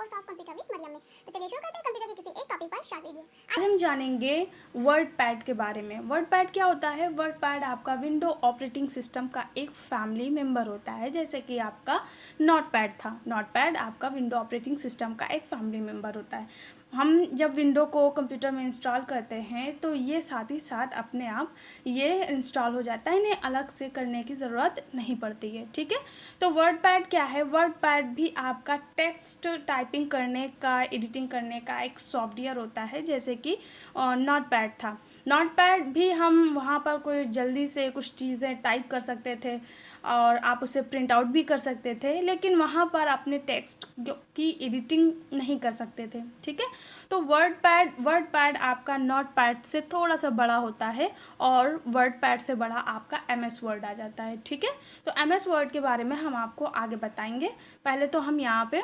Course of computer with Mariam में। तो चलिए शुरू करते हैं कंप्यूटर के किसी एक टॉपिक पर शॉर्ट वीडियो। आज हम जानेंगे वर्डपैड के बारे में। वर्डपैड क्या होता है? वर्डपैड आपका विंडो ऑपरेटिंग सिस्टम का एक फैमिली मेंबर होता है, जैसे कि आपका नोटपैड था। नोटपैड आपका विंडो ऑपरेटिंग सिस्टम का एक फैमिली मेंबर होता है। हम जब विंडो को कंप्यूटर में इंस्टॉल करते हैं तो ये साथ ही साथ अपने आप ये इंस्टॉल हो जाता है, इन्हें अलग से करने की ज़रूरत नहीं पड़ती है। ठीक है, तो वर्डपैड क्या है? वर्डपैड भी आपका टेक्स्ट टाइपिंग करने का, एडिटिंग करने का एक सॉफ्टवेयर होता है, जैसे कि नोटपैड था। नोटपैड भी हम वहाँ पर कोई जल्दी से कुछ चीज़ें टाइप कर सकते थे और आप उसे प्रिंट आउट भी कर सकते थे, लेकिन वहाँ पर अपने टेक्स्ट की एडिटिंग नहीं कर सकते थे। ठीक है, तो वर्डपैड आपका नोटपैड से थोड़ा सा बड़ा होता है और वर्डपैड से बड़ा आपका MS वर्ड आ जाता है। ठीक है, तो MS वर्ड के बारे में हम आपको आगे बताएंगे। पहले तो हम यहाँ पे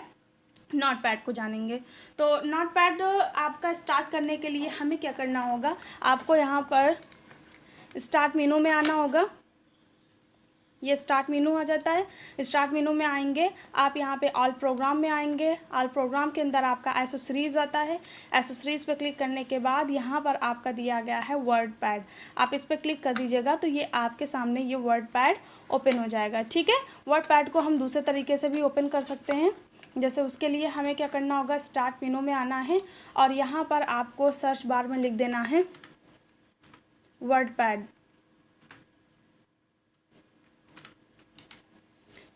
नोटपैड को जानेंगे। तो नोटपैड आपका स्टार्ट करने के लिए हमें क्या करना होगा? आपको यहाँ पर स्टार्ट मेनू में आना होगा। ये स्टार्ट मेनू आ जाता है। स्टार्ट मेनू में आएंगे आप, यहाँ पे ऑल प्रोग्राम में आएंगे। ऑल प्रोग्राम के अंदर आपका एसेसरीज आता है। एसेसरीज पे क्लिक करने के बाद यहाँ पर आपका दिया गया है वर्डपैड। आप इस पर क्लिक कर दीजिएगा तो ये आपके सामने ये वर्डपैड ओपन हो जाएगा। ठीक है, वर्डपैड को हम दूसरे तरीके से भी ओपन कर सकते हैं। जैसे उसके लिए हमें क्या करना होगा? स्टार्ट मेनू में आना है और यहाँ पर आपको सर्च बार में लिख देना है वर्डपैड।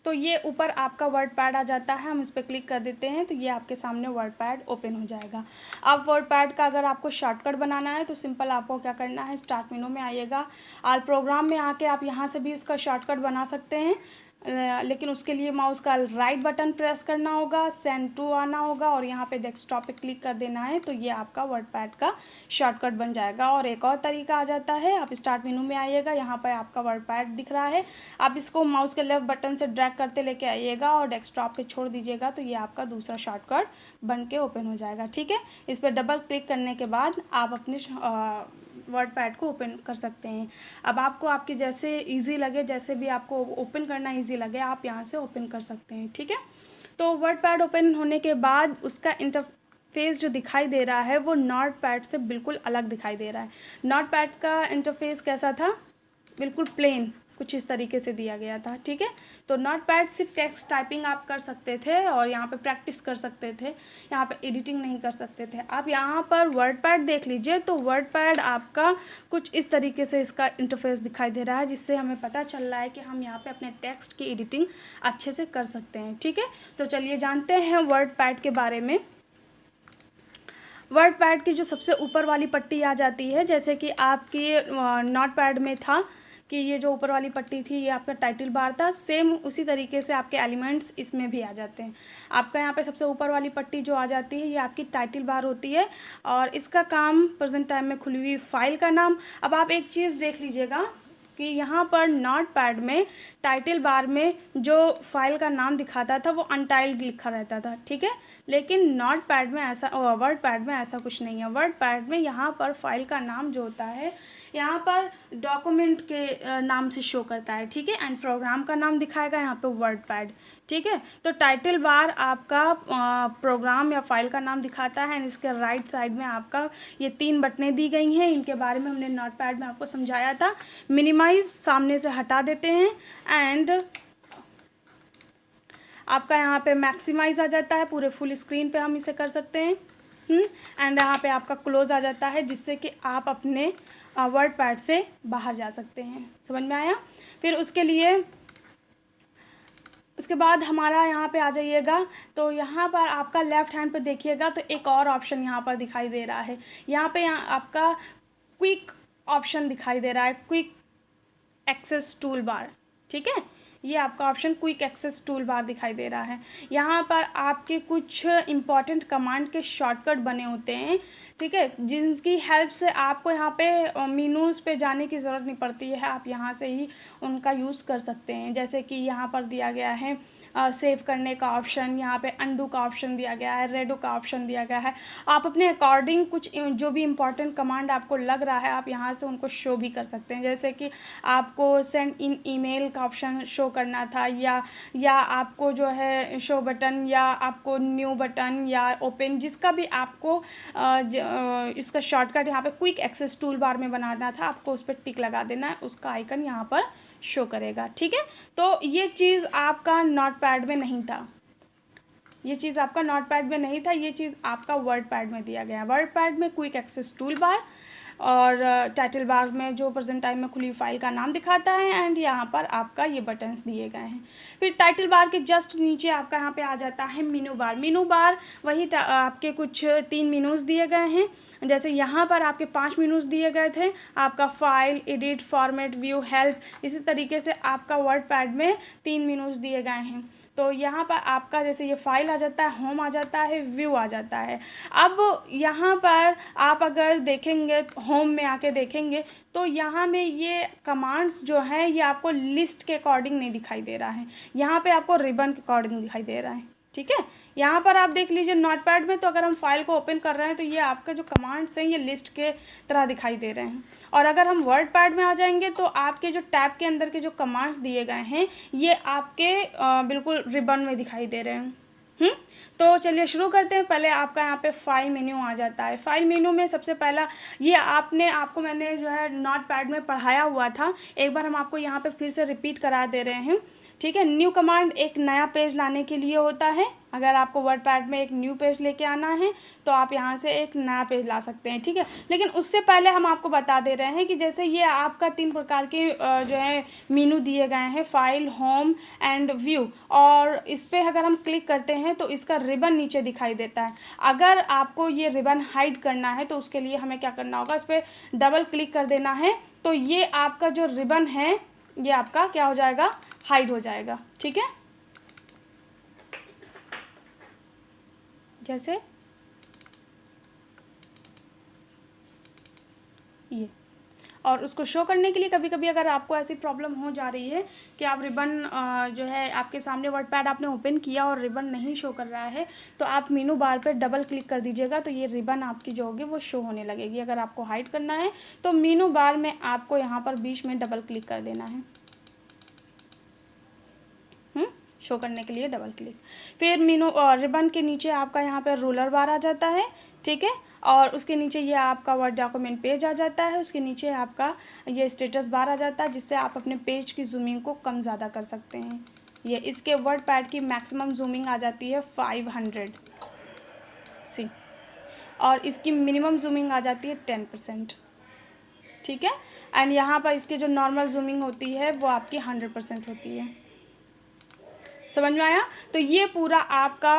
तो ये ऊपर आपका वर्डपैड आ जाता है। हम इस पर क्लिक कर देते हैं तो ये आपके सामने वर्डपैड ओपन हो जाएगा। अब वर्डपैड का अगर आपको शॉर्टकट बनाना है तो सिंपल आपको क्या करना है? स्टार्ट मेनू में आइएगा, ऑल प्रोग्राम में आके आप यहाँ से भी इसका शॉर्टकट बना सकते हैं, लेकिन उसके लिए माउस का राइट बटन प्रेस करना होगा, सेंड टू आना होगा और यहाँ पे डेस्कटॉप पे क्लिक कर देना है तो ये आपका वर्डपैड का शॉर्टकट बन जाएगा। और एक और तरीका आ जाता है, आप स्टार्ट मेनू में आइएगा, यहाँ पे आपका वर्डपैड दिख रहा है, आप इसको माउस के लेफ्ट बटन से ड्रैग करते लेके आइएगा और डेस्कटॉप पे छोड़ दीजिएगा तो ये आपका दूसरा शॉर्टकट बन के ओपन हो जाएगा। ठीक है, इस पर डबल क्लिक करने के बाद आप अपने वर्डपैड को ओपन कर सकते हैं। अब आपको आपके जैसे इजी लगे, जैसे भी आपको ओपन करना इजी लगे, आप यहाँ से ओपन कर सकते हैं। ठीक है, तो वर्डपैड ओपन होने के बाद उसका इंटरफेस जो दिखाई दे रहा है वो नोटपैड से बिल्कुल अलग दिखाई दे रहा है। नोटपैड का इंटरफेस कैसा था? बिल्कुल प्लेन, कुछ इस तरीके से दिया गया था। ठीक है, तो नोटपैड सिर्फ टेक्स्ट टाइपिंग आप कर सकते थे और यहाँ पे प्रैक्टिस कर सकते थे, यहाँ पे एडिटिंग नहीं कर सकते थे। आप यहाँ पर वर्डपैड देख लीजिए तो वर्डपैड आपका कुछ इस तरीके से इसका इंटरफेस दिखाई दे रहा है, जिससे हमें पता चल रहा है कि हम यहाँ पे अपने टेक्स्ट की एडिटिंग अच्छे से कर सकते हैं। ठीक है, तो चलिए जानते हैं वर्डपैड के बारे में। वर्डपैड की जो सबसे ऊपर वाली पट्टी आ जाती है, जैसे कि आपकी नोटपैड में था कि ये जो ऊपर वाली पट्टी थी ये आपका टाइटल बार था, सेम उसी तरीके से आपके एलिमेंट्स इसमें भी आ जाते हैं। आपका यहाँ पे सबसे ऊपर वाली पट्टी जो आ जाती है ये आपकी टाइटल बार होती है और इसका काम प्रेजेंट टाइम में खुली हुई फाइल का नाम। अब आप एक चीज़ देख लीजिएगा कि यहाँ पर नोटपैड में टाइटल बार में जो फाइल का नाम दिखाता था वो अनटाइल्ड लिखा रहता था। ठीक है, लेकिन नोटपैड में ऐसा, वर्डपैड में ऐसा कुछ नहीं है। वर्डपैड में यहाँ पर फाइल का नाम जो होता है यहाँ पर डॉक्यूमेंट के नाम से शो करता है। ठीक है, एंड प्रोग्राम का नाम दिखाएगा यहाँ पे वर्डपैड। ठीक है, तो टाइटल बार आपका प्रोग्राम या फाइल का नाम दिखाता है एंड इसके राइट साइड में आपका ये 3 बटनें दी गई हैं। इनके बारे में हमने नोटपैड में आपको समझाया था। मिनिमाइज सामने से हटा देते हैं एंड आपका यहाँ पे मैक्सिमाइज आ जाता है, पूरे फुल स्क्रीन पे हम इसे कर सकते हैं। एंड यहाँ पे आपका क्लोज आ जाता है, जिससे कि आप अपने वर्डपैड से बाहर जा सकते हैं। समझ में आया? फिर उसके बाद हमारा यहाँ पे आ जाइएगा तो यहाँ पर आपका लेफ़्ट हैंड पे देखिएगा तो एक और ऑप्शन यहाँ पर दिखाई दे रहा है। यहाँ आपका क्विक ऑप्शन दिखाई दे रहा है, क्विक एक्सेस टूल बार। ठीक है, ये आपका option quick access tool bar दिखाई दे रहा है। यहाँ पर आपके कुछ इम्पॉर्टेंट कमांड के शॉर्टकट बने होते हैं। ठीक है, जिनकी हेल्प से आपको यहाँ पे मेनूज़ पे जाने की ज़रूरत नहीं पड़ती है, आप यहाँ से ही उनका यूज़ कर सकते हैं। जैसे कि यहाँ पर दिया गया है सेव करने का ऑप्शन, यहाँ पे अंडू का ऑप्शन दिया गया है, रेडो का ऑप्शन दिया गया है। आप अपने अकॉर्डिंग कुछ जो भी इम्पॉर्टेंट कमांड आपको लग रहा है आप यहाँ से उनको शो भी कर सकते हैं। जैसे कि आपको सेंड इन ईमेल का ऑप्शन शो करना था, या आपको जो है शो बटन, या आपको न्यू बटन, या ओपन, जिसका भी आपको इसका शॉर्टकट यहाँ पे क्विक एक्सेस टूल बार में बनाना था, आपको उस पर टिक लगा देना है, उसका आइकन यहाँ पर शो करेगा। ठीक है, तो ये चीज़ आपका नोटपैड में नहीं था, ये चीज़ आपका नोटपैड में नहीं था, ये चीज़ आपका वर्डपैड में दिया गया। वर्डपैड में क्विक एक्सेस टूल बार और टाइटल बार में जो प्रेजेंट टाइम में खुली फाइल का नाम दिखाता है, एंड यहाँ पर आपका ये बटन्स दिए गए हैं। फिर टाइटल बार के जस्ट नीचे आपका यहाँ पे आ जाता है मेनू बार। मेनू बार वही आपके कुछ 3 मेनूज़ दिए गए हैं। जैसे यहाँ पर आपके 5 मेनूज़ दिए गए थे, आपका file, edit, format, view, help, इसी तरीके से आपका वर्डपैड में 3 मेनूज़ दिए गए हैं। तो यहाँ पर आपका जैसे ये फाइल आ जाता है, होम आ जाता है, व्यू आ जाता है। अब यहाँ पर आप अगर देखेंगे, होम में आके देखेंगे, तो यहाँ में ये कमांड्स जो हैं ये आपको लिस्ट के अकॉर्डिंग नहीं दिखाई दे रहा है, यहाँ पे आपको रिबन के अकॉर्डिंग दिखाई दे रहा है। ठीक है, यहाँ पर आप देख लीजिए नोटपैड में, तो अगर हम फाइल को ओपन कर रहे हैं तो ये आपका जो कमांड्स हैं ये लिस्ट के तरह दिखाई दे रहे हैं। और अगर हम वर्डपैड में आ जाएंगे तो आपके जो टैब के अंदर के जो कमांड्स दिए गए हैं ये आपके बिल्कुल रिबन में दिखाई दे रहे हैं। तो चलिए शुरू करते हैं। पहले आपका यहाँ पे फाइल मेन्यू आ जाता है। फाइल मेन्यू में सबसे पहला ये आपको मैंने जो है नोटपैड में पढ़ाया हुआ था, एक बार हम आपको यहाँ पे फिर से रिपीट करा दे रहे हैं। ठीक है, न्यू कमांड एक नया पेज लाने के लिए होता है। अगर आपको वर्डपैड में एक न्यू पेज लेके आना है तो आप यहाँ से एक नया पेज ला सकते हैं। ठीक है, लेकिन उससे पहले हम आपको बता दे रहे हैं कि जैसे ये आपका 3 प्रकार के जो है मेनू दिए गए हैं, फाइल, होम एंड व्यू, और इस पर अगर हम क्लिक करते हैं तो इसका रिबन नीचे दिखाई देता है। अगर आपको ये रिबन हाइड करना है तो उसके लिए हमें क्या करना होगा, इस पर डबल क्लिक कर देना है, तो ये आपका जो रिबन है ये आपका क्या हो जाएगा, हाइड हो जाएगा। ठीक है, जैसे ये, और उसको शो करने के लिए कभी कभी अगर आपको ऐसी प्रॉब्लम हो जा रही है कि आप रिबन जो है आपके सामने वर्डपैड आपने ओपन किया और रिबन नहीं शो कर रहा है, तो आप मेनू बार पर डबल क्लिक कर दीजिएगा, तो ये रिबन आपकी जो होगी वो शो होने लगेगी। अगर आपको हाइड करना है तो मेनू बार में आपको यहाँ पर बीच में डबल क्लिक कर देना है, शो करने के लिए डबल क्लिक। फिर मेनू और रिबन के नीचे आपका यहाँ पर रूलर बार आ जाता है। ठीक है, और उसके नीचे ये आपका वर्ड डॉक्यूमेंट पेज आ जाता है। उसके नीचे आपका ये स्टेटस बार आ जाता है, जिससे आप अपने पेज की जूमिंग को कम ज़्यादा कर सकते हैं। ये इसके वर्डपैड की मैक्सिमम जूमिंग आ जाती है 500 सी, और इसकी मिनिमम जूमिंग आ जाती है 10%। ठीक है, एंड यहाँ पर इसकी जो नॉर्मल जूमिंग होती है वो आपकी 100% होती है। समझ में आया? तो ये पूरा आपका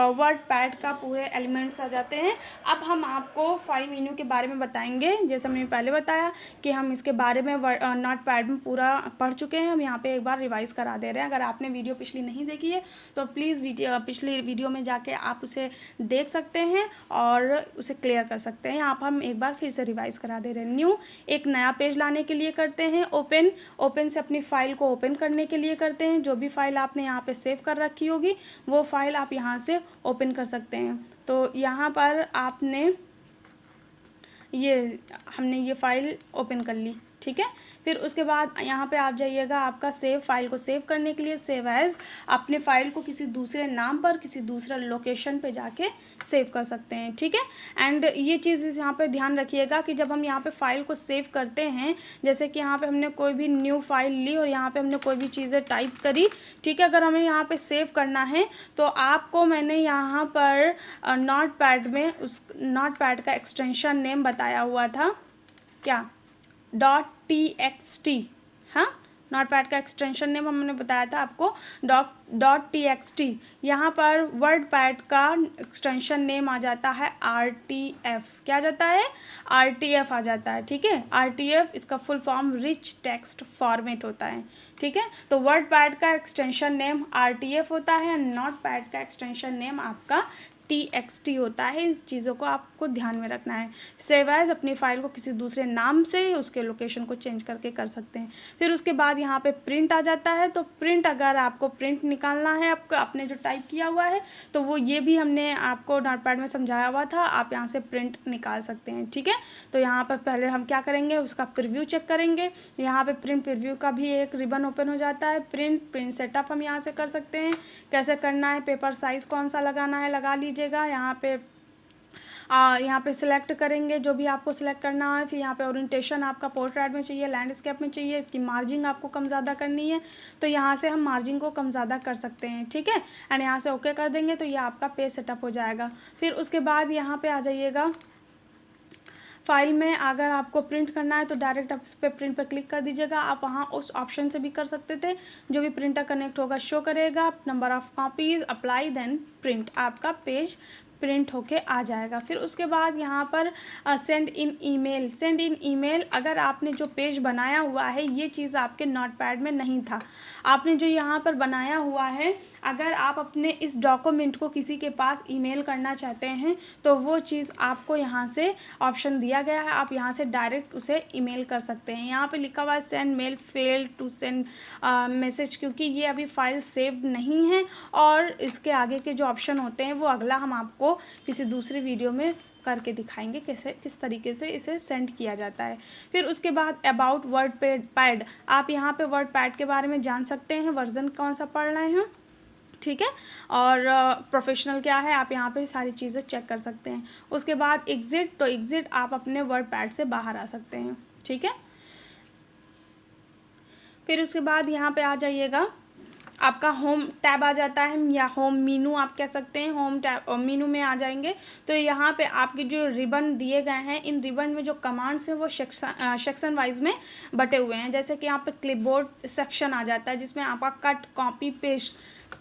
वर्डपैड का पूरे एलिमेंट्स आ जाते हैं। अब हम आपको फाइल मेन्यू के बारे में बताएंगे। जैसा मैंने पहले बताया कि हम इसके बारे में नोटपैड में पूरा पढ़ चुके हैं, हम यहाँ पे एक बार रिवाइज़ करा दे रहे हैं। अगर आपने वीडियो पिछली नहीं देखी है तो प्लीज़ पिछली वीडियो में जाके आप उसे देख सकते हैं और उसे क्लियर कर सकते हैं। यहाँ पर हम एक बार फिर से रिवाइज़ करा दे रहे हैं। न्यू एक नया पेज लाने के लिए करते हैं। ओपन से अपनी फ़ाइल को ओपन करने के लिए करते हैं। जो भी फाइल आपने यहाँ पे सेव कर रखी होगी वो फाइल आप यहाँ से ओपन कर सकते हैं। तो यहाँ पर हमने ये फाइल ओपन कर ली। ठीक है, फिर उसके बाद यहाँ पे आप जाइएगा, आपका सेव फाइल को सेव करने के लिए सेव एज़, अपने फाइल को किसी दूसरे नाम पर किसी दूसरे लोकेशन पे जाके सेव कर सकते हैं। ठीक है, एंड ये चीज़ यहाँ पे ध्यान रखिएगा कि जब हम यहाँ पे फाइल को सेव करते हैं, जैसे कि यहाँ पे हमने कोई भी न्यू फाइल ली और यहाँ पे हमने कोई भी चीज़ें टाइप करी। ठीक है, अगर हमें यहाँ पे सेव करना है तो आपको मैंने यहाँ पर नोटपैड में उस नोटपैड का एक्सटेंशन नेम बताया हुआ था, क्या, .txt। हाँ, नोटपैड का एक्सटेंशन नेम हमने बताया था आपको .txt। यहाँ पर वर्डपैड का एक्सटेंशन नेम आ जाता है RTF। क्या आ जाता है? RTF आ जाता है। ठीक है, RTF इसका full form rich text format होता है। ठीक है, तो वर्डपैड का एक्सटेंशन नेम RTF होता है, नोटपैड का एक्सटेंशन नेम आपका .txt होता है, इस चीज़ों को आपको ध्यान में रखना है। सेव एज अपनी फ़ाइल को किसी दूसरे नाम से उसके लोकेशन को चेंज करके कर सकते हैं। फिर उसके बाद यहाँ पे प्रिंट आ जाता है। तो प्रिंट, अगर आपको प्रिंट निकालना है आपको आपने जो टाइप किया हुआ है, तो वो ये भी हमने आपको नोटपैड में समझाया हुआ था, आप यहाँ से प्रिंट निकाल सकते हैं। ठीक है, तो यहाँ पर पहले हम क्या करेंगे, उसका प्रीव्यू चेक करेंगे। यहाँ पे प्रिंट प्रीव्यू का भी एक रिबन ओपन हो जाता है। प्रिंट सेटअप हम यहाँ से कर सकते हैं। कैसे करना है, पेपर साइज़ कौन सा लगाना है लगा लीजिएगा। यहाँ पे सिलेक्ट करेंगे जो भी आपको सिलेक्ट करना है। फिर यहाँ पे ओरिएंटेशन आपका पोर्ट्रेट में चाहिए, लैंडस्केप में चाहिए, इसकी मार्जिन आपको कम ज़्यादा करनी है, तो यहाँ से हम मार्जिन को कम ज़्यादा कर सकते हैं। ठीक है, एंड यहाँ से ओके कर देंगे तो ये आपका पेज सेटअप हो जाएगा। फिर उसके बाद यहाँ पे आ जाइएगा फाइल में। अगर आपको प्रिंट करना है तो डायरेक्ट आप इस पर प्रिंट पर क्लिक कर दीजिएगा। आप वहाँ उस ऑप्शन से भी कर सकते थे, जो भी प्रिंटर कनेक्ट होगा शो करेगा, number of copies, apply, then print, आपका पेज प्रिंट होके आ जाएगा। फिर उसके बाद यहाँ पर सेंड इन ईमेल, अगर आपने जो पेज बनाया हुआ है ये चीज़ आपके नोटपैड में नहीं था, आपने जो यहाँ पर बनाया हुआ है, अगर आप अपने इस डॉक्यूमेंट को किसी के पास ईमेल करना चाहते हैं तो वो चीज़ आपको यहाँ से ऑप्शन दिया गया है, आप यहाँ से डायरेक्ट उसे ईमेल कर सकते हैं। यहाँ पे लिखा हुआ है send mail fail to send message, क्योंकि ये अभी फाइल सेव नहीं है और इसके आगे के जो ऑप्शन होते हैं वो अगला हम आपको किसी दूसरी वीडियो में करके दिखाएंगे कैसे किस तरीके से इसे सेंड किया जाता है। फिर उसके बाद अबाउट वर्ड पैड, आप यहाँ पे वर्ड पैड के बारे में जान सकते हैं, वर्जन कौन सा पढ़ रहे हैं। ठीक है, और प्रोफेशनल क्या है आप यहाँ पे सारी चीज़ें चेक कर सकते हैं। उसके बाद एग्ज़िट, तो एग्ज़िट आप अपने वर्ड पैड से बाहर आ सकते हैं। ठीक है, फिर उसके बाद यहाँ पे आ जाइएगा, आपका होम टैब आ जाता है या होम मीनू आप कह सकते हैं। होम टैब मीनू में आ जाएंगे तो यहाँ पे आपके जो रिबन दिए गए हैं, इन रिबन में जो कमांड्स हैं वो सेक्शन वाइज में बटे हुए हैं। जैसे कि यहाँ पे क्लिपबोर्ड सेक्शन आ जाता है जिसमें आपका कट, कॉपी,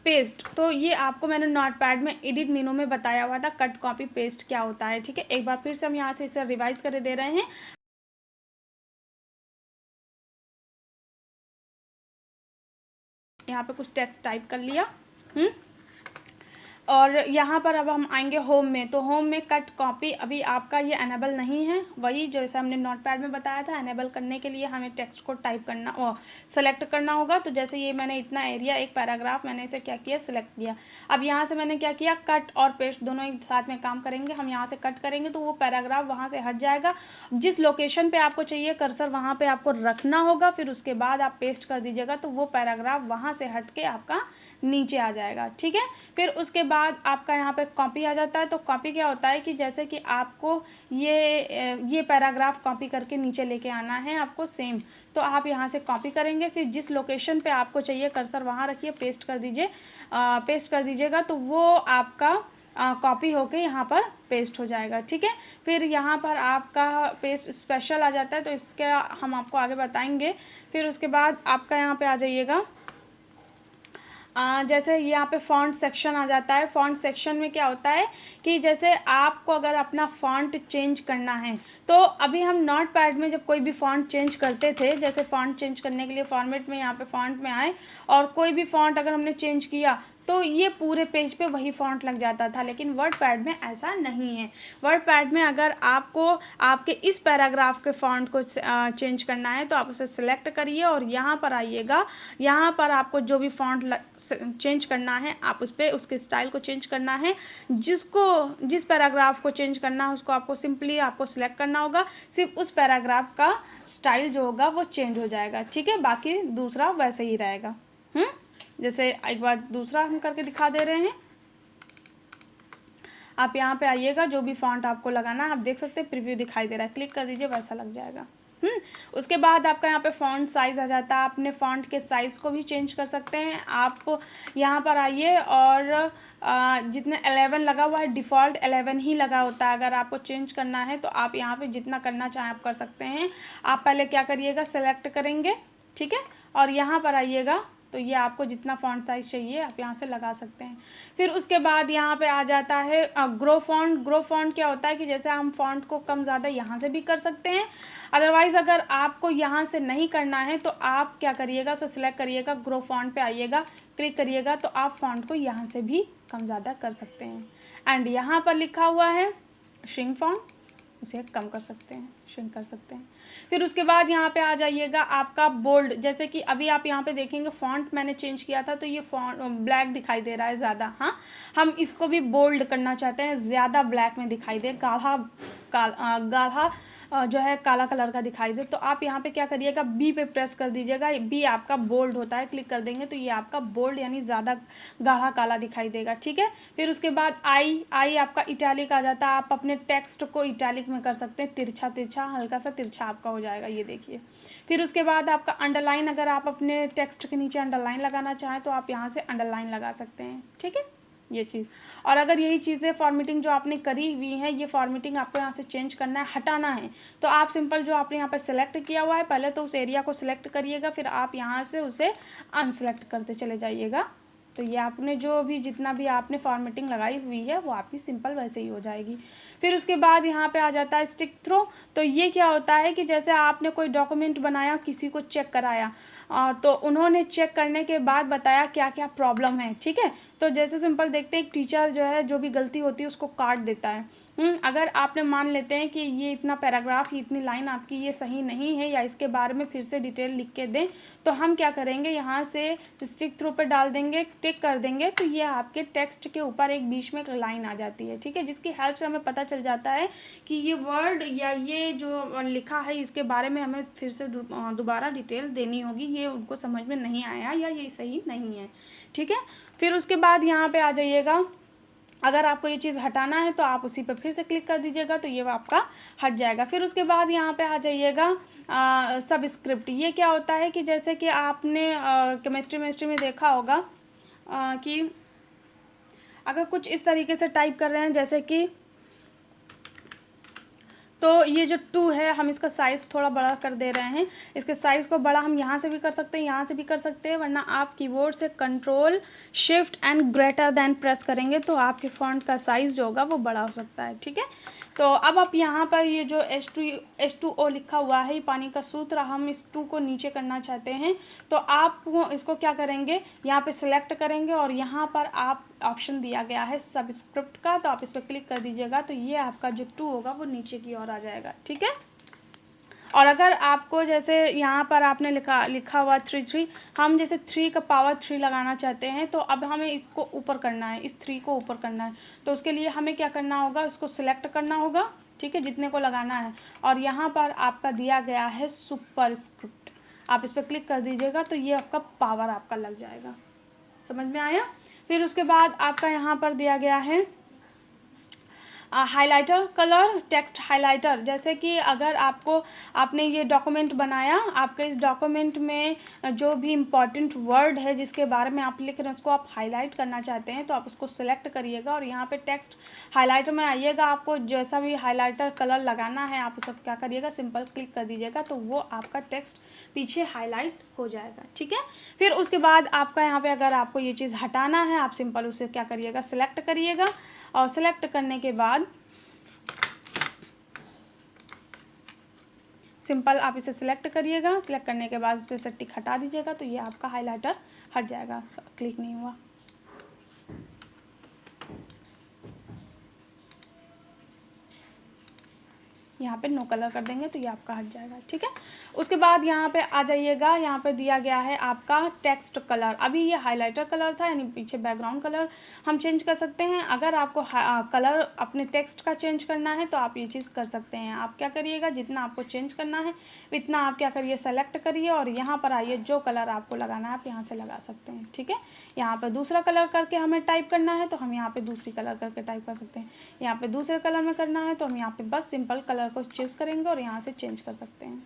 पेस्ट, तो ये आपको मैंने नोटपैड में एडिट मीनू में बताया हुआ था कट, कॉपी, पेस्ट क्या होता है। ठीक है, एक बार फिर से हम यहाँ से इसे रिवाइज कर दे रहे हैं। यहाँ पे कुछ टेक्स्ट टाइप कर लिया, और यहाँ पर अब हम आएंगे होम में। तो होम में कट, कॉपी अभी आपका ये एनेबल नहीं है, वही जैसे हमने नोटपैड में बताया था। एनेबल करने के लिए हमें टेक्स्ट को टाइप करना और सेलेक्ट करना होगा। तो जैसे ये मैंने इतना एरिया, एक पैराग्राफ मैंने इसे क्या किया, सिलेक्ट किया। अब यहाँ से मैंने क्या किया, कट और पेस्ट दोनों एक साथ में काम करेंगे। हम यहाँ से कट करेंगे तो वो पैराग्राफ वहाँ से हट जाएगा। जिस लोकेशन पर आपको चाहिए कर्सर वहाँ पर आपको रखना होगा, फिर उसके बाद आप पेस्ट कर दीजिएगा तो वो पैराग्राफ वहाँ से हट के आपका नीचे आ जाएगा। ठीक है, फिर उसके बाद आपका यहाँ पे कॉपी आ जाता है। तो कॉपी क्या होता है कि जैसे कि आपको ये पैराग्राफ कॉपी करके नीचे लेके आना है आपको सेम, तो आप यहाँ से कॉपी करेंगे, फिर जिस लोकेशन पे आपको चाहिए कर्सर वहाँ रखिए, पेस्ट कर दीजिएगा तो वो आपका कॉपी होके यहाँ पर पेस्ट हो जाएगा। ठीक है, फिर यहाँ पर आपका पेस्ट स्पेशल आ जाता है, तो इसका हम आपको आगे बताएंगे। फिर उसके बाद आपका यहाँ पे आ जाइएगा, जैसे यहाँ पे फ़ॉन्ट सेक्शन आ जाता है। फ़ॉन्ट सेक्शन में क्या होता है कि जैसे आपको अगर अपना फ़ॉन्ट चेंज करना है, तो अभी हम नोटपैड में जब कोई भी फ़ॉन्ट चेंज करते थे, जैसे फ़ॉन्ट चेंज करने के लिए फॉर्मेट में यहाँ पे फ़ॉन्ट में आए और कोई भी फ़ॉन्ट अगर हमने चेंज किया तो ये पूरे पेज पे वही फ़ॉन्ट लग जाता था। लेकिन वर्डपैड में ऐसा नहीं है। वर्डपैड में अगर आपको आपके इस पैराग्राफ के फ़ॉन्ट को चेंज करना है तो आप उसे सिलेक्ट करिए और यहाँ पर आइएगा। यहाँ पर आपको जो भी फ़ॉन्ट चेंज करना है आप उस पर उसके स्टाइल को चेंज करना है। जिस पैराग्राफ को चेंज करना है उसको आपको सिंपली आपको सिलेक्ट करना होगा। सिर्फ उस पैराग्राफ का स्टाइल जो होगा वो चेंज हो जाएगा। ठीक है, बाकी दूसरा वैसे ही रहेगा। जैसे एक बार दूसरा हम करके दिखा दे रहे हैं। आप यहाँ पे आइएगा, जो भी फ़ॉन्ट आपको लगाना है आप देख सकते हैं, प्रीव्यू दिखाई दे रहा है, क्लिक कर दीजिए वैसा लग जाएगा। उसके बाद आपका यहाँ पे फ़ॉन्ट साइज़ आ जाता है। अपने फ़ॉन्ट के साइज़ को भी चेंज कर सकते हैं। आप यहाँ पर आइए और जितने 11 लगा हुआ है, डिफ़ॉल्ट 11 ही लगा होता है। अगर आपको चेंज करना है तो आप यहाँ पे जितना करना चाहें आप कर सकते हैं। आप पहले क्या करिएगा, सेलेक्ट करेंगे, ठीक है, और यहाँ पर आइएगा, तो ये आपको जितना फ़ॉन्ट साइज़ चाहिए आप यहाँ से लगा सकते हैं। फिर उसके बाद यहाँ पे आ जाता है ग्रो फ़ॉन्ट। ग्रो फ़ॉन्ट क्या होता है कि जैसे हम फ़ॉन्ट को कम ज़्यादा यहाँ से भी कर सकते हैं, अदरवाइज़ अगर आपको यहाँ से नहीं करना है तो आप क्या करिएगा, उसे सिलेक्ट करिएगा, ग्रो फ़ॉन्ट पे आइएगा, क्लिक करिएगा तो आप फ़ॉन्ट को यहाँ से भी कम ज़्यादा कर सकते हैं। एंड यहाँ पर लिखा हुआ है श्रिंक फ़ॉन्ट, उसे कम कर सकते हैं, श्रिंक कर सकते हैं। फिर उसके बाद यहाँ पे आ जाइएगा आपका बोल्ड। जैसे कि अभी आप यहाँ पे देखेंगे फ़ॉन्ट मैंने चेंज किया था तो ये फ़ॉन्ट ब्लैक दिखाई दे रहा है ज़्यादा। हाँ, हम इसको भी बोल्ड करना चाहते हैं, ज़्यादा ब्लैक में दिखाई दे, गाढ़ा जो है काला कलर का दिखाई दे, तो आप यहाँ पे क्या करिएगा, बी पे प्रेस कर दीजिएगा। बी आपका बोल्ड होता है, क्लिक कर देंगे तो ये आपका बोल्ड यानी ज़्यादा गाढ़ा काला दिखाई देगा। ठीक है। फिर उसके बाद आई आपका इटैलिक आ जाता है। आप अपने टेक्स्ट को इटैलिक में कर सकते हैं, तिरछा तिरछा, हल्का सा तिरछा आपका हो जाएगा, ये देखिए। फिर उसके बाद आपका अंडरलाइन, अगर आप अपने टेक्स्ट के नीचे अंडरलाइन लगाना चाहें तो आप यहाँ से अंडरलाइन लगा सकते हैं। ठीक है, ये चीज़। और अगर यही चीज़ें फॉर्मेटिंग जो आपने करी हुई है, ये फॉर्मेटिंग आपको यहाँ से चेंज करना है, हटाना है, तो आप सिंपल जो आपने यहाँ पे सिलेक्ट किया हुआ है पहले तो उस एरिया को सिलेक्ट करिएगा, फिर आप यहाँ से उसे अनसेलेक्ट करते चले जाइएगा। तो ये आपने जो भी जितना भी आपने फॉर्मेटिंग लगाई हुई है वो आपकी सिंपल वैसे ही हो जाएगी। फिर उसके बाद यहाँ पे आ जाता है स्टिक थ्रो। तो ये क्या होता है कि जैसे आपने कोई डॉक्यूमेंट बनाया, किसी को चेक कराया और तो उन्होंने चेक करने के बाद बताया क्या क्या प्रॉब्लम है। ठीक है, तो जैसे सिंपल देखते हैं एक टीचर जो है जो भी गलती होती है उसको काट देता है। अगर आपने मान लेते हैं कि ये इतना पैराग्राफ, ये इतनी लाइन आपकी ये सही नहीं है या इसके बारे में फिर से डिटेल लिख के दें, तो हम क्या करेंगे, यहाँ से स्टिक थ्रू पे डाल देंगे, टिक कर देंगे, तो ये आपके टेक्स्ट के ऊपर एक बीच में एक लाइन आ जाती है। ठीक है, जिसकी हेल्प से हमें पता चल जाता है कि ये वर्ड या ये जो लिखा है इसके बारे में हमें फिर से दोबारा डिटेल देनी होगी, ये उनको समझ में नहीं आया या ये सही नहीं है। ठीक है, फिर उसके बाद यहाँ पे आ जाइएगा, अगर आपको ये चीज़ हटाना है तो आप उसी पर फिर से क्लिक कर दीजिएगा तो ये आपका हट जाएगा। फिर उसके बाद यहाँ पे आ जाइएगा सबस्क्रिप्ट। ये क्या होता है कि जैसे कि आपने केमिस्ट्री में देखा होगा कि अगर कुछ इस तरीके से टाइप कर रहे हैं, जैसे कि तो ये जो 2 है हम इसका साइज़ थोड़ा बड़ा कर दे रहे हैं। इसके साइज़ को बड़ा हम यहाँ से भी कर सकते हैं, यहाँ से भी कर सकते हैं, वरना आप कीबोर्ड से control shift and greater than press करेंगे तो आपके फॉन्ट का साइज़ जो होगा वो बड़ा हो सकता है। ठीक है, तो अब आप यहाँ पर ये जो H2O लिखा हुआ है, ये पानी का सूत्र, हम इस 2 को नीचे करना चाहते हैं तो आप इसको क्या करेंगे, यहाँ पे सिलेक्ट करेंगे और यहाँ पर आप ऑप्शन दिया गया है सबस्क्रिप्ट का, तो आप इस पर क्लिक कर दीजिएगा तो ये आपका जो 2 होगा वो नीचे की ओर आ जाएगा। ठीक है, और अगर आपको जैसे यहाँ पर आपने लिखा हुआ 3 हम जैसे 3 का पावर 3 लगाना चाहते हैं तो अब हमें इसको ऊपर करना है, इस 3 को ऊपर करना है, तो उसके लिए हमें क्या करना होगा, इसको सिलेक्ट करना होगा। ठीक है, जितने को लगाना है, और यहाँ पर आपका दिया गया है सुपरस्क्रिप्ट, आप इस पर क्लिक कर दीजिएगा तो ये आपका पावर आपका लग जाएगा। समझ में आया। फिर उसके बाद आपका यहाँ पर दिया गया है हाइलाइटर कलर, टेक्स्ट हाइलाइटर। जैसे कि अगर आपने ये डॉक्यूमेंट बनाया, आपके इस डॉक्यूमेंट में जो भी इम्पॉर्टेंट वर्ड है जिसके बारे में आप लिख रहे हैं उसको आप हाईलाइट करना चाहते हैं तो आप उसको सिलेक्ट करिएगा और यहाँ पे टेक्स्ट हाइलाइटर में आइएगा। आपको जैसा भी हाइलाइटर कलर लगाना है आप उसको क्या करिएगा, सिंपल क्लिक कर दीजिएगा तो वो आपका टेक्स्ट पीछे हाईलाइट हो जाएगा। ठीक है, फिर उसके बाद आपका यहाँ पे अगर आपको ये चीज़ हटाना है आप सिंपल उसे क्या करिएगा, सिलेक्ट करिएगा और सिलेक्ट करने के बाद सिंपल आप इसे सिलेक्ट करिएगा। सिलेक्ट करने के बाद इस पर से टिक हटा दीजिएगा तो ये आपका हाइलाइटर हट जाएगा। क्लिक नहीं हुआ। यहाँ पे नो कलर कर देंगे तो ये आपका हट जाएगा। ठीक है, उसके बाद यहाँ पे आ जाइएगा, यहाँ पे दिया गया है आपका टेक्स्ट कलर। अभी ये हाइलाइटर कलर था यानी पीछे बैकग्राउंड कलर हम चेंज कर सकते हैं। अगर आपको कलर अपने टेक्स्ट का चेंज करना है तो आप ये चीज़ कर सकते हैं। आप क्या करिएगा, जितना आपको चेंज करना है इतना आप क्या करिए, सेलेक्ट करिए और यहाँ पर आइए, जो कलर आपको लगाना है आप यहाँ से लगा सकते हैं। ठीक है, यहाँ पर दूसरा कलर करके हमें टाइप करना है तो हम यहाँ पर दूसरी कलर करके टाइप कर सकते हैं। यहाँ पर दूसरे कलर में करना है तो हम यहाँ पर बस सिंपल कलर को चूज़ करेंगे और यहाँ से चेंज कर सकते हैं।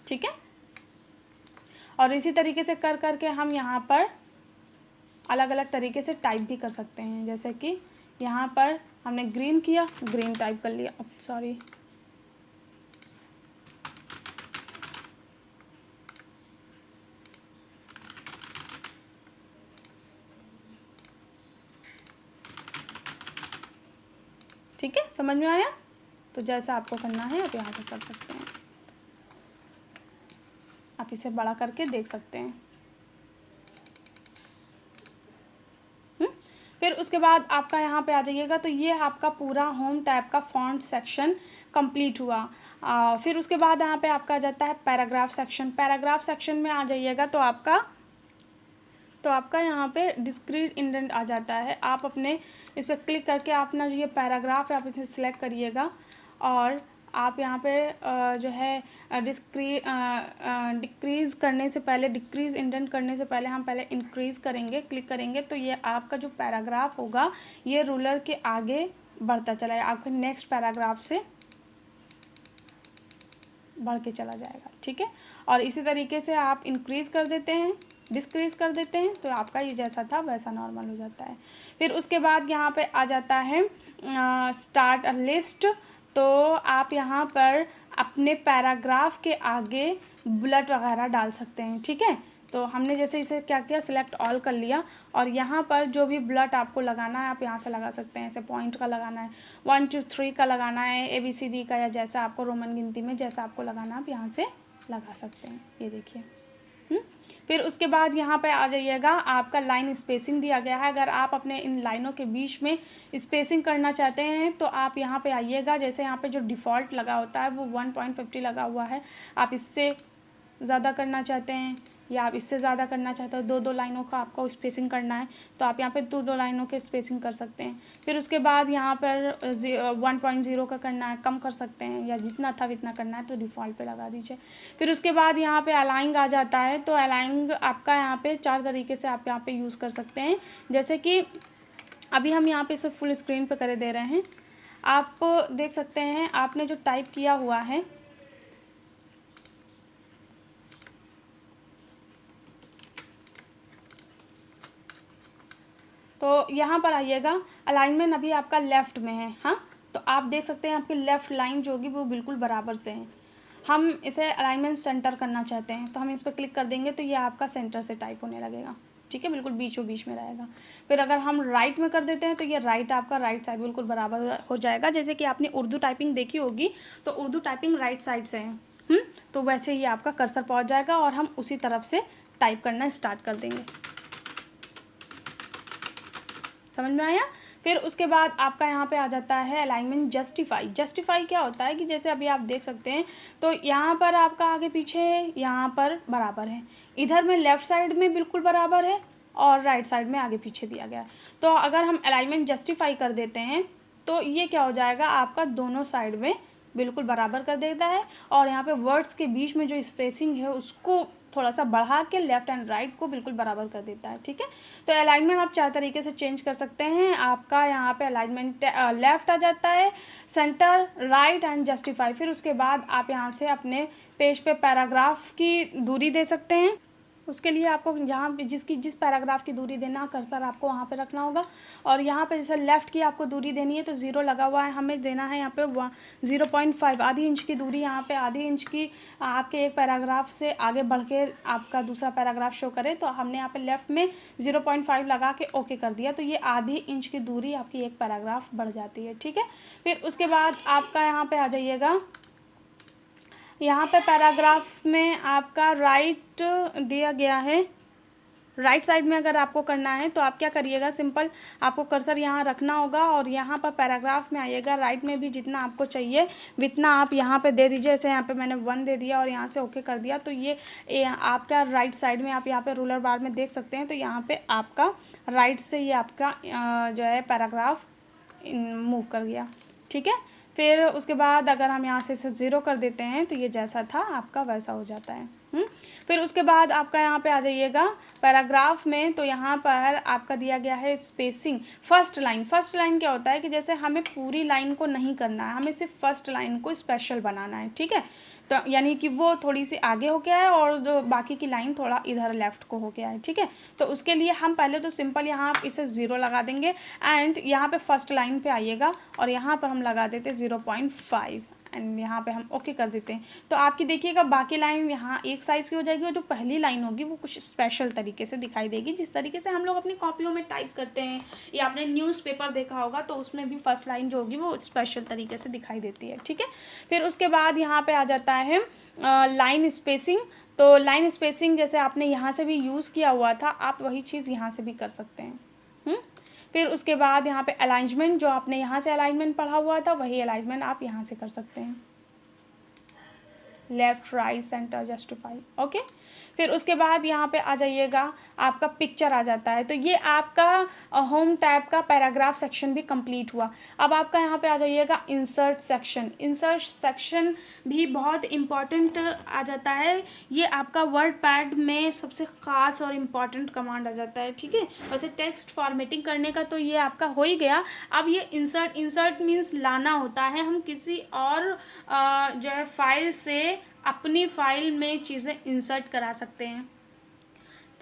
ठीक है, और इसी तरीके से कर करके हम यहाँ पर अलग अलग तरीके से टाइप भी कर सकते हैं। जैसे कि यहाँ पर हमने ग्रीन किया, ग्रीन टाइप कर लिया, सॉरी ठीक है, समझ में आया? तो जैसा आपको करना है आप यहाँ से कर सकते हैं, आप इसे बड़ा करके देख सकते हैं। फिर उसके बाद आपका यहाँ पे आ जाइएगा, तो ये आपका पूरा होम टैब का फॉन्ट सेक्शन कंप्लीट हुआ। फिर उसके बाद यहाँ पे आपका आ जाता है पैराग्राफ सेक्शन। पैराग्राफ सेक्शन में आ जाइएगा तो आपका यहाँ पे डिस्क्रीट इंडेंट आ जाता है। आप अपने इस पर क्लिक करके अपना जो ये पैराग्राफ है आप इसे सिलेक्ट करिएगा और आप यहाँ पे जो है डिक्रीज़ करने से पहले, डिक्रीज़ इंडेंट करने से पहले हम पहले इंक्रीज़ करेंगे, क्लिक करेंगे तो ये आपका जो पैराग्राफ होगा ये रूलर के आगे बढ़ता चला जाएगा, आपके नेक्स्ट पैराग्राफ से बढ़ के चला जाएगा। ठीक है, और इसी तरीके से आप इंक्रीज़ कर देते हैं, डिक्रीज़ कर देते हैं तो आपका ये जैसा था वैसा नॉर्मल हो जाता है। फिर उसके बाद यहाँ पे आ जाता है स्टार्ट अ लिस्ट। तो आप यहाँ पर अपने पैराग्राफ के आगे बुलेट वगैरह डाल सकते हैं। ठीक है, तो हमने जैसे इसे क्या किया, सिलेक्ट ऑल कर लिया और यहाँ पर जो भी बुलेट आपको लगाना है आप यहाँ से लगा सकते हैं। ऐसे पॉइंट का लगाना है, 1 2 3 का लगाना है, ABCD का, या जैसा आपको रोमन गिनती में जैसा आपको लगाना है आप यहाँ से लगा सकते हैं। ये देखिए। फिर उसके बाद यहाँ पे आ जाइएगा, आपका लाइन स्पेसिंग दिया गया है। अगर आप अपने इन लाइनों के बीच में स्पेसिंग करना चाहते हैं तो आप यहाँ पे आइएगा। जैसे यहाँ पे जो डिफ़ॉल्ट लगा होता है वो 1.50 लगा हुआ है, आप इससे ज़्यादा करना चाहते हैं या आप इससे ज़्यादा करना चाहते हो, 2 लाइनों का आपको स्पेसिंग करना है तो आप यहाँ पे 2 लाइनों के स्पेसिंग कर सकते हैं। फिर उसके बाद यहाँ पर 1.0 का करना है, कम कर सकते हैं, या जितना था उतना करना है तो डिफ़ॉल्ट पे लगा दीजिए। फिर उसके बाद यहाँ पे अलाइंग आ जाता है। तो अलाइंग आपका यहाँ पे 4 तरीके से आप यहाँ पे यूज़ कर सकते हैं। जैसे कि अभी हम यहाँ पे इसे फुल स्क्रीन पर कर दे रहे हैं, आप देख सकते हैं आपने जो टाइप किया हुआ है तो यहाँ पर आइएगा, अलाइनमेंट अभी आपका लेफ़्ट में है। हाँ, तो आप देख सकते हैं आपकी लेफ़्ट लाइन जो होगी वो बिल्कुल बराबर से है। हम इसे अलाइनमेंट सेंटर करना चाहते हैं तो हम इस पर क्लिक कर देंगे तो ये आपका सेंटर से टाइप होने लगेगा। ठीक है, बिल्कुल बीचों बीच में रहेगा। फिर अगर हम राइट में कर देते हैं तो ये राइट आपका राइट साइड बिल्कुल बराबर हो जाएगा। जैसे कि आपने उर्दू टाइपिंग देखी होगी तो उर्दू टाइपिंग राइट साइड से है, तो वैसे ही आपका कर्सर पहुँच जाएगा और हम उसी तरफ से टाइप करना स्टार्ट कर देंगे। समझ में आया? फिर उसके बाद आपका यहाँ पे आ जाता है अलाइनमेंट जस्टिफाई। जस्टिफाई क्या होता है कि जैसे अभी आप देख सकते हैं तो यहाँ पर आपका आगे पीछे है, यहाँ पर बराबर है, इधर में लेफ़्ट साइड में बिल्कुल बराबर है और राइट साइड में आगे पीछे दिया गया है। तो अगर हम अलाइनमेंट जस्टिफाई कर देते हैं तो ये क्या हो जाएगा, आपका दोनों साइड में बिल्कुल बराबर कर देता है और यहाँ पे वर्ड्स के बीच में जो स्पेसिंग है उसको थोड़ा सा बढ़ा के लेफ़्ट एंड राइट को बिल्कुल बराबर कर देता है। ठीक है, तो अलाइनमेंट आप 4 तरीके से चेंज कर सकते हैं। आपका यहाँ पे अलाइनमेंट लेफ़्ट आ जाता है, सेंटर, राइट एंड जस्टिफाई। फिर उसके बाद आप यहाँ से अपने पेज पे पैराग्राफ की दूरी दे सकते हैं। उसके लिए आपको जहाँ जिस पैराग्राफ की दूरी देना कर्सर आपको वहाँ पे रखना होगा और यहाँ पे जैसे लेफ़्ट की आपको दूरी देनी है तो 0 लगा हुआ है, हमें देना है यहाँ पे 0.5 आधी इंच की दूरी। यहाँ पे आधी इंच की आपके एक पैराग्राफ से आगे बढ़ के आपका दूसरा पैराग्राफ शो करे तो हमने यहाँ पे लेफ़्ट में 0.5 लगा के ओके कर दिया तो ये आधी इंच की दूरी आपकी एक पैराग्राफ बढ़ जाती है। ठीक है, फिर उसके बाद आपका यहाँ पे आ जाइएगा, यहाँ पे पैराग्राफ में आपका राइट दिया गया है, राइट साइड में अगर आपको करना है तो आप क्या करिएगा, सिंपल आपको कर्सर यहाँ रखना होगा और यहाँ पर पैराग्राफ में आइएगा, राइट में भी जितना आपको चाहिए जितना आप यहाँ पे दे दीजिए। जैसे यहाँ पे मैंने 1 दे दिया और यहाँ से ओके कर दिया तो ये आपका राइट साइड में आप यहाँ पे रूलर बार में देख सकते हैं तो यहाँ पे आपका राइट से ये आपका जो है पैराग्राफ मूव कर गया। ठीक है, फिर उसके बाद अगर हम यहाँ से इसे 0 कर देते हैं तो ये जैसा था आपका वैसा हो जाता है। फिर उसके बाद आपका यहाँ पे आ जाइएगा पैराग्राफ में, तो यहाँ पर आपका दिया गया है स्पेसिंग। फर्स्ट लाइन क्या होता है कि जैसे हमें पूरी लाइन को नहीं करना है, हमें सिर्फ फर्स्ट लाइन को स्पेशल बनाना है। ठीक है, तो यानी कि वो थोड़ी सी आगे हो गया है और जो बाकी की लाइन थोड़ा इधर लेफ़्ट को हो गया है। ठीक है, तो उसके लिए हम पहले तो सिंपल यहाँ इसे 0 लगा देंगे एंड यहाँ पे फर्स्ट लाइन पे आइएगा और यहाँ पर हम लगा देते 0.5 एंड यहाँ पे हम ओके कर देते हैं। तो आपकी देखिएगा बाकी लाइन यहाँ एक साइज़ की हो जाएगी और जो पहली लाइन होगी वो कुछ स्पेशल तरीके से दिखाई देगी, जिस तरीके से हम लोग अपनी कॉपियों में टाइप करते हैं या आपने न्यूज़पेपर देखा होगा तो उसमें भी फर्स्ट लाइन जो होगी वो स्पेशल तरीके से दिखाई देती है, ठीक है। फिर उसके बाद यहाँ पे आ जाता है लाइन स्पेसिंग। तो लाइन स्पेसिंग जैसे आपने यहाँ से भी यूज़ किया हुआ था, आप वही चीज़ यहाँ से भी कर सकते हैं। फिर उसके बाद यहाँ पे अलाइनमेंट, जो आपने यहाँ से अलाइनमेंट पढ़ा हुआ था वही अलाइनमेंट आप यहाँ से कर सकते हैं, left right centre justify, okay. फिर उसके बाद यहाँ पे आ जाइएगा, आपका पिक्चर आ जाता है। तो ये आपका होम टैब का पैराग्राफ सेक्शन भी कंप्लीट हुआ। अब आपका यहाँ पे आ जाइएगा इंसर्ट सेक्शन। इंसर्ट सेक्शन भी बहुत इम्पॉर्टेंट आ जाता है, ये आपका वर्ड पैड में सबसे ख़ास और इम्पॉर्टेंट कमांड आ जाता है, ठीक है। वैसे टेक्स्ट फॉर्मेटिंग करने का तो ये आपका हो ही गया। अब ये इंसर्ट मीन्स लाना होता है, हम किसी और जो है फाइल से अपनी फाइल में चीज़ें इंसर्ट करा सकते हैं।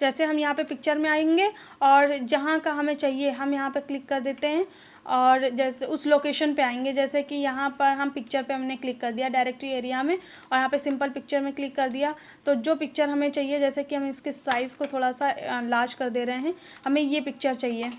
जैसे हम यहाँ पे पिक्चर में आएंगे और जहाँ का हमें चाहिए हम यहाँ पे क्लिक कर देते हैं और जैसे उस लोकेशन पे आएंगे, जैसे कि यहाँ पर हम पिक्चर पे हमने क्लिक कर दिया डायरेक्टरी एरिया में और यहाँ पे सिंपल पिक्चर में क्लिक कर दिया। तो जो पिक्चर हमें चाहिए, जैसे कि हम इसके साइज़ को थोड़ा सा लार्ज कर दे रहे हैं, हमें ये पिक्चर चाहिए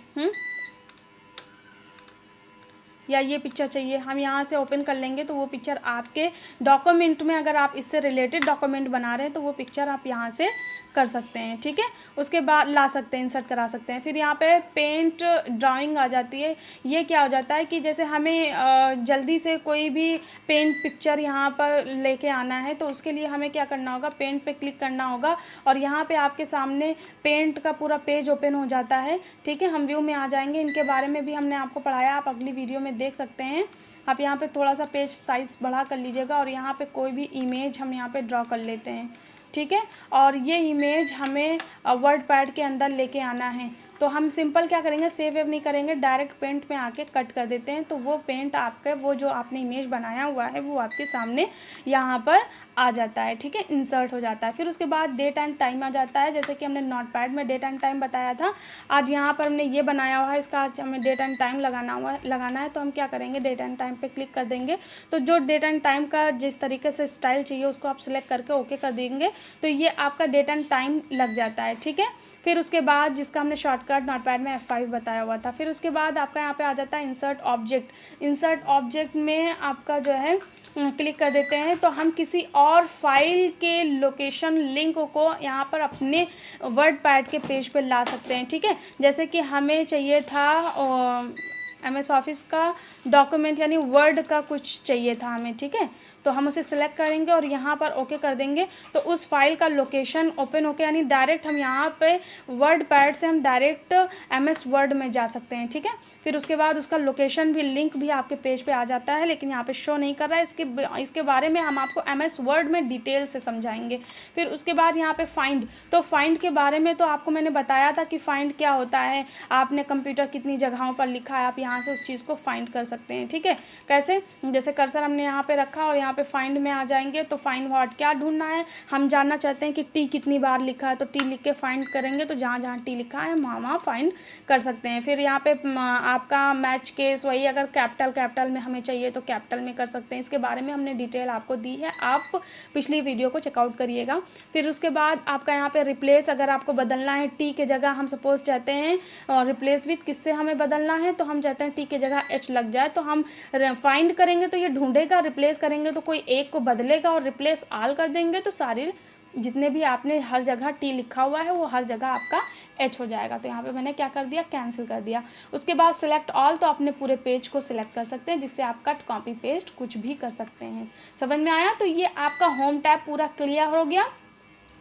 या ये पिक्चर चाहिए, हम यहाँ से ओपन कर लेंगे तो वो पिक्चर आपके डॉक्यूमेंट में, अगर आप इससे रिलेटेड डॉक्यूमेंट बना रहे हैं तो वो पिक्चर आप यहाँ से कर सकते हैं, ठीक है। उसके बाद ला सकते हैं, इंसर्ट करा सकते हैं। फिर यहाँ पे पेंट ड्राइंग आ जाती है। ये क्या हो जाता है कि जैसे हमें जल्दी से कोई भी पेंट पिक्चर यहाँ पर लेके आना है तो उसके लिए हमें क्या करना होगा, पेंट पे क्लिक करना होगा और यहाँ पे आपके सामने पेंट का पूरा पेज ओपन हो जाता है, ठीक है। हम व्यू में आ जाएंगे, इनके बारे में भी हमने आपको पढ़ाया, आप अगली वीडियो में देख सकते हैं। आप यहाँ पे थोड़ा सा पेज साइज़ बढ़ा कर लीजिएगा और यहाँ पे कोई भी इमेज हम यहाँ पे ड्रॉ कर लेते हैं, ठीक है। और ये इमेज हमें वर्ड पैड के अंदर लेके आना है। तो हम सिंपल क्या करेंगे, सेव वेव नहीं करेंगे, डायरेक्ट पेंट में आके कट कर देते हैं। तो वो पेंट आपके, वो जो आपने इमेज बनाया हुआ है वो आपके सामने यहाँ पर आ जाता है, ठीक है, इंसर्ट हो जाता है। फिर उसके बाद डेट एंड टाइम आ जाता है, जैसे कि हमने नोटपैड में डेट एंड टाइम बताया था। आज यहाँ पर हमने ये बनाया हुआ है, इसका आज हमें डेट एंड टाइम लगाना है। तो हम क्या करेंगे, डेट एंड टाइम पे क्लिक कर देंगे। तो जो डेट एंड टाइम का जिस तरीके से स्टाइल चाहिए उसको आप सिलेक्ट करके ओके कर देंगे तो ये आपका डेट एंड टाइम लग जाता है, ठीक है। फिर उसके बाद जिसका हमने शॉर्टकट नोटपैड में F5 बताया हुआ था। फिर उसके बाद आपका यहाँ पे आ जाता है इंसर्ट ऑब्जेक्ट। इंसर्ट ऑब्जेक्ट में आपका जो है क्लिक कर देते हैं तो हम किसी और फाइल के लोकेशन लिंक को यहाँ पर अपने वर्ड पैड के पेज पे ला सकते हैं, ठीक है। जैसे कि हमें चाहिए था MS ऑफिस का डॉक्यूमेंट यानी वर्ड का कुछ चाहिए था हमें, ठीक है। तो हम उसे सिलेक्ट करेंगे और यहाँ पर ओके कर देंगे तो उस फाइल का लोकेशन ओपन होके, यानी डायरेक्ट हम यहाँ पे वर्ड पैड से हम डायरेक्ट MS वर्ड में जा सकते हैं, ठीक है। फिर उसके बाद उसका लोकेशन भी, लिंक भी आपके पेज पे आ जाता है, लेकिन यहाँ पे शो नहीं कर रहा है। इसके बारे में हम आपको MS वर्ड में डिटेल से समझाएंगे। फिर उसके बाद यहाँ पे फाइंड, तो फाइंड के बारे में तो आपको मैंने बताया था कि फाइंड क्या होता है। आपने कंप्यूटर कितनी जगहों पर लिखा है, आप यहाँ से उस चीज़ को फाइंड कर सकते हैं, ठीक है। कैसे, जैसे कर्सर हमने यहाँ पे रखा और यहाँ पे फाइंड में आ जाएंगे तो फाइंड व्हाट, क्या ढूंढना है, हम जानना चाहते हैं कि टी कितनी बार लिखा है तो टी लिख के फाइंड करेंगे तो जहाँ जहाँ टी लिखा है वहाँ फाइंड कर सकते हैं। फिर यहाँ पे आपका मैच केस, वही अगर कैपिटल में हमें चाहिए तो कैपिटल में कर सकते हैं। इसके बारे में हमने डिटेल आपको दी है, आप पिछली वीडियो को चेकआउट करिएगा। फिर उसके बाद आपका यहाँ पे रिप्लेस, अगर आपको बदलना है टी के जगह, हम सपोज चाहते हैं और रिप्लेस विथ किससे हमें बदलना है तो हम चाहते हैं टी के जगह एच लग जाए, तो हम फाइंड करेंगे तो ये ढूंढेगा, रिप्लेस करेंगे तो कोई एक को बदलेगा और रिप्लेस आल कर देंगे तो सारे जितने भी आपने हर जगह टी लिखा हुआ है वो हर जगह आपका एच हो जाएगा। तो यहाँ पे मैंने क्या कर दिया, कैंसिल कर दिया। उसके बाद सिलेक्ट ऑल, तो अपने पूरे पेज को सिलेक्ट कर सकते हैं जिससे आप कट कॉपी पेस्ट कुछ भी कर सकते हैं। समझ में आया। तो ये आपका होम टैब पूरा क्लियर हो गया,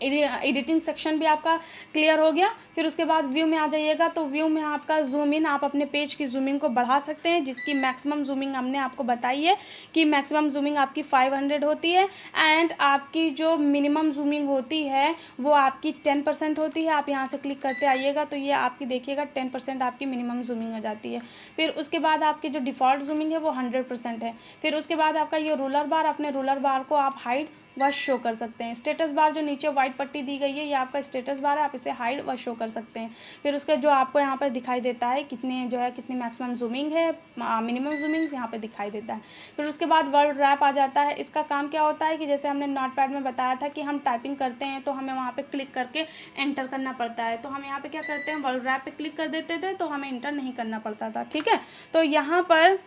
एडिटिंग सेक्शन भी आपका क्लियर हो गया। फिर उसके बाद व्यू में आ जाइएगा तो व्यू में आपका जूम इन, आप अपने पेज की जूमिंग को बढ़ा सकते हैं, जिसकी मैक्सिमम जूमिंग हमने आपको बताई है कि मैक्सिमम जूमिंग आपकी 500 होती है एंड आपकी जो मिनिमम जूमिंग होती है वो आपकी 10% होती है। आप यहाँ से क्लिक करते आइएगा तो ये आपकी देखिएगा 10% आपकी मिनिमम जूमिंग हो जाती है। फिर उसके बाद आपकी जो डिफ़ॉल्ट जूमिंग है वो 100% है। फिर उसके बाद आपका ये रूलर बार, अपने रूलर बार को आप हाइड व शो कर सकते हैं। स्टेटस बार जो नीचे वाइट पट्टी दी गई है ये आपका स्टेटस बार है, आप इसे हाइड व शो कर सकते हैं। फिर उसके जो आपको यहाँ पर दिखाई देता है कितनी मैक्सिमम जूमिंग है, मिनिमम जूमिंग यहाँ पे दिखाई देता है। फिर उसके बाद वर्ड रैप आ जाता है। इसका काम क्या होता है कि जैसे हमने नोटपैड में बताया था कि हम टाइपिंग करते हैं तो हमें वहाँ पे क्लिक करके एंटर करना पड़ता है, तो हम यहाँ पे क्या करते हैं, वर्ड रैप पे क्लिक कर देते थे तो हमें एंटर नहीं करना पड़ता था, ठीक है। तो यहाँ पर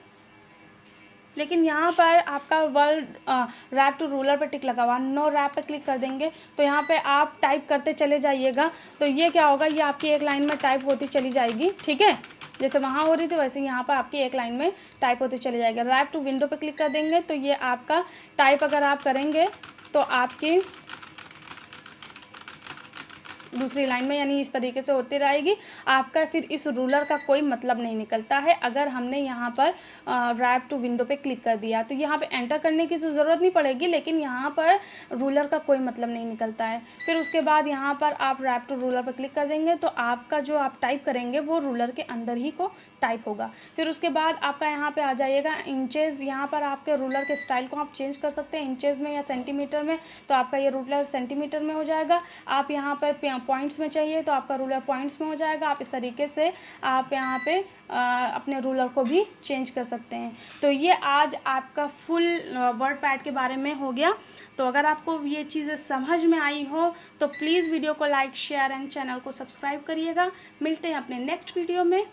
लेकिन यहाँ पर आपका वर्ड रैप टू रूलर पे टिक लगा हुआ, नो रैप पे क्लिक कर देंगे तो यहाँ पे आप टाइप करते चले जाइएगा। तो ये क्या होगा, ये आपकी एक लाइन में टाइप होती चली जाएगी, ठीक है। जैसे वहाँ हो रही थी वैसे यहाँ पर आपकी एक लाइन में टाइप होती चली जाएगी। रैप टू विंडो पे क्लिक कर देंगे तो ये आपका टाइप अगर आप करेंगे तो आपकी दूसरी लाइन में यानी इस तरीके से होती रहेगी। आपका फिर इस रूलर का कोई मतलब नहीं निकलता है अगर हमने यहाँ पर रैप टू विंडो पे क्लिक कर दिया। तो यहाँ पे एंटर करने की तो ज़रूरत नहीं पड़ेगी, लेकिन यहाँ पर रूलर का कोई मतलब नहीं निकलता है। फिर उसके बाद यहाँ पर आप रैप टू रूलर पर क्लिक कर देंगे तो आपका जो आप टाइप करेंगे वो रूलर के अंदर ही को टाइप होगा। फिर उसके बाद आपका यहाँ पे आ जाइएगा इंचेस। यहाँ पर आपके रूलर के स्टाइल को आप चेंज कर सकते हैं इंचेस में या सेंटीमीटर में, तो आपका ये रूलर सेंटीमीटर में हो जाएगा। आप यहाँ पर पॉइंट्स में चाहिए तो आपका रूलर पॉइंट्स में हो जाएगा। आप इस तरीके से आप यहाँ पे अपने रूलर को भी चेंज कर सकते हैं। तो ये आज आपका फुल वर्ड पैड के बारे में हो गया। तो अगर आपको ये चीज़ें समझ में आई हो तो प्लीज़ वीडियो को लाइक शेयर एंड चैनल को सब्सक्राइब करिएगा। मिलते हैं अपने नेक्स्ट वीडियो में।